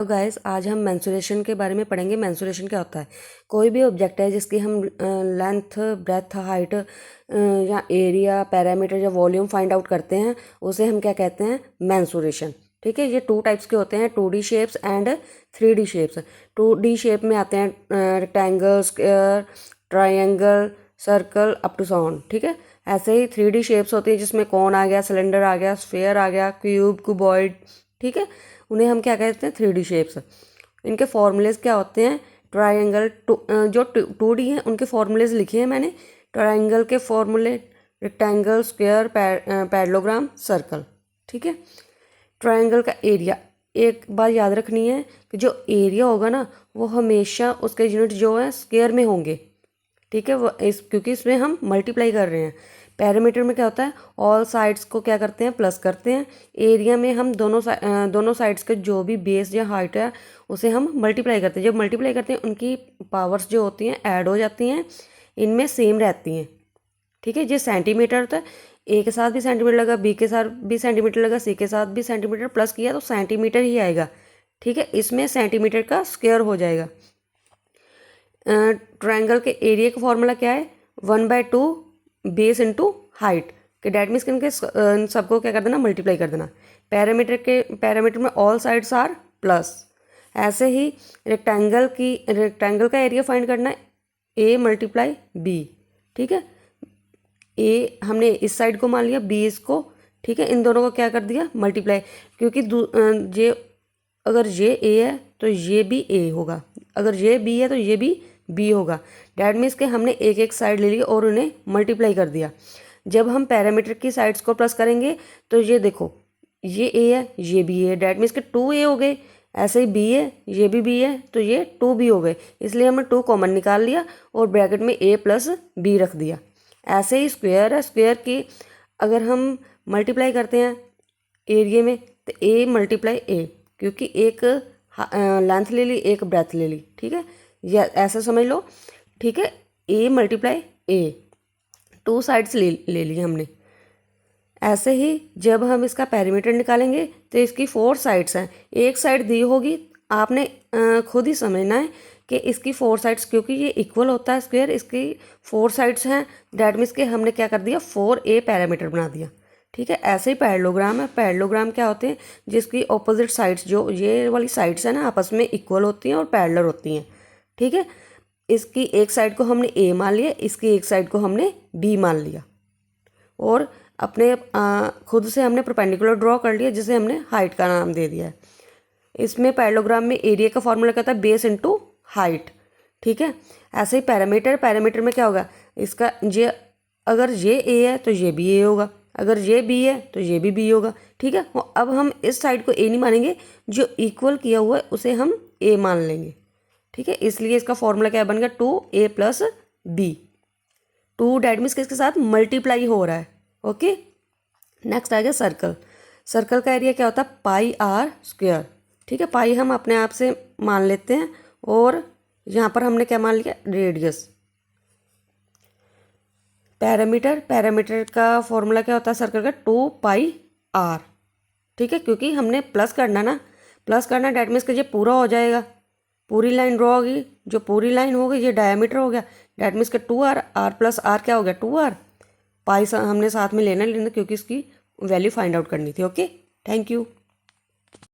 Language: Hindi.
तो गाइस आज हम मेंसुरेशन के बारे में पढ़ेंगे। मेंसुरेशन क्या होता है? कोई भी ऑब्जेक्ट है जिसकी हम लेंथ, ब्रेथ, हाइट या एरिया, पैरामीटर या वॉल्यूम फाइंड आउट करते हैं, उसे हम क्या कहते हैं? मेंसुरेशन। ठीक है, ये 2 टाइप्स के होते हैं, 2D shapes and 3D shapes. 2D shape में आते हैं rectangle, square, triangle, circle up to so on. ठीक है, ऐसे ही 3D शेप्स होती है जिसमें कौन आ गया, सिलेंडर आ गया, स्फेयर आ गया, क्यूब, क्यूबॉइड। ठीक है, उन्हें हम क्या कहते हैं? 3D shapes. इनके फॉर्मूलेज क्या होते हैं? ट्रायंगल, जो 2D हैं उनके फॉर्मूलेज लिखे हैं मैंने। ट्रायंगल के फॉर्मूले रेक्टेंगल, स्क्वायर, पैरेललोग्राम, सर्कल। ठीक है, ट्रायंगल का एरिया, एक बात याद रखनी है कि जो एरिया होगा ना वो हमेशा उसके यूनिट जो है स्क्वायर में होंगे। ठीक है, वो क्योंकि इसमें हम मल्टीप्लाई कर रहे हैं। पैरामीटर में क्या होता है? ऑल साइड्स को क्या करते हैं? प्लस करते हैं। एरिया में हम दोनों साइड्स के जो भी बेस या हाइट है उसे हम मल्टीप्लाई करते हैं। जब मल्टीप्लाई करते हैं उनकी पावर्स जो होती हैं ऐड हो जाती हैं, इनमें सेम रहती हैं। ठीक है, ये सेंटीमीटर होता है, ए के साथ भी सेंटीमीटर लगा, बी के साथ भी सेंटीमीटर लगा, सी के साथ भी सेंटीमीटर, प्लस किया तो सेंटीमीटर ही आएगा। ठीक है, इसमें सेंटीमीटर का स्क्वायर हो जाएगा। ट्रायंगल के एरिया का फॉर्मूला क्या है? 1/2 बेस इंटू हाइट के डैट मीन्स इनके सबको क्या कर देना? मल्टीप्लाई कर देना। पैरामीटर में ऑल साइड्स आर प्लस। ऐसे ही रेक्टेंगल का एरिया फाइंड करना है, ए मल्टीप्लाई बी। ठीक है, ए हमने इस साइड को मान लिया, बी इसको। ठीक है, इन दोनों को क्या कर दिया? मल्टीप्लाई। क्योंकि ये अगर ये ए है तो ये भी ए होगा, अगर ये बी है तो ये भी बी होगा। डैट मीन्स के हमने एक एक साइड ले ली और उन्हें मल्टीप्लाई कर दिया। जब हम पैरामीटर की साइड्स को प्लस करेंगे तो ये देखो, ये ए है, ये बी है, डैट मीन्स के 2A हो गए। ऐसे ही बी है, ये भी बी है, तो ये 2B हो गए। इसलिए हमने 2 कॉमन निकाल लिया और ब्रैकेट में A प्लस B रख दिया। ऐसे ही स्क्वायर है, स्क्वायर की अगर हम मल्टीप्लाई करते हैं एरिया में तो A मल्टीप्लाई A, क्योंकि एक लेंथ ले ली, एक ब्रेथ ले ली। ठीक है, या ऐसा समझ लो। ठीक है, A मल्टीप्लाई A, 2 साइड्स ले ली हमने। ऐसे ही जब हम इसका पैरामीटर निकालेंगे तो इसकी 4 साइड्स हैं। एक साइड दी होगी, आपने खुद ही समझना है कि इसकी 4 साइड्स, क्योंकि ये इक्वल होता है स्क्वायर, इसकी 4 साइड्स हैं। डैट मीन्स के हमने क्या कर दिया? 4A पैरामीटर बना दिया। ठीक है, ऐसे ही पैरेललोग्राम है। पैरेललोग्राम क्या होते हैं? जिसकी ऑपोजिट साइड्स, जो ये वाली साइड्स हैं ना, आपस में इक्वल होती हैं और पैरेलल होती हैं। ठीक है, इसकी एक साइड को हमने A मान लिया, इसकी एक साइड को हमने B मान लिया और अपने खुद से हमने परपेंडिकुलर ड्रॉ कर लिया, जिसे हमने हाइट का नाम दे दिया है। इसमें पैरेललोग्राम में एरिया का फॉर्मूला कहता है बेस इंटू हाइट। ठीक है, ऐसे ही पैरामीटर में क्या होगा? इसका ये अगर ये A है तो ये भी A होगा, अगर ये B है तो ये भी B होगा। ठीक है, अब हम इस साइड को A नहीं मानेंगे, जो इक्वल किया हुआ है उसे हम A मान लेंगे। ठीक है, इसलिए इसका फॉर्मूला क्या बन गया? 2A plus B। 2 that means किसके साथ मल्टीप्लाई हो रहा है। ओके, नेक्स्ट आ गया सर्कल। सर्कल का एरिया क्या होता है? पाई आर स्क्वायर। ठीक है, पाई हम अपने आप से मान लेते हैं और यहाँ पर हमने क्या मान लिया? रेडियस। पैरामीटर का फॉर्मूला क्या होता है सर्कल का? 2πr। ठीक है, क्योंकि हमने प्लस करना ना, प्लस करना डैट मीन्स कि ये पूरा हो जाएगा, पूरी लाइन ड्रॉ होगी। जो पूरी लाइन होगी ये डायमीटर हो गया, डैट मीन्स के 2r, r प्लस r क्या हो गया? 2r। पाई हमने साथ में लेना क्योंकि इसकी वैल्यू फाइंड आउट करनी थी। Okay, thank you.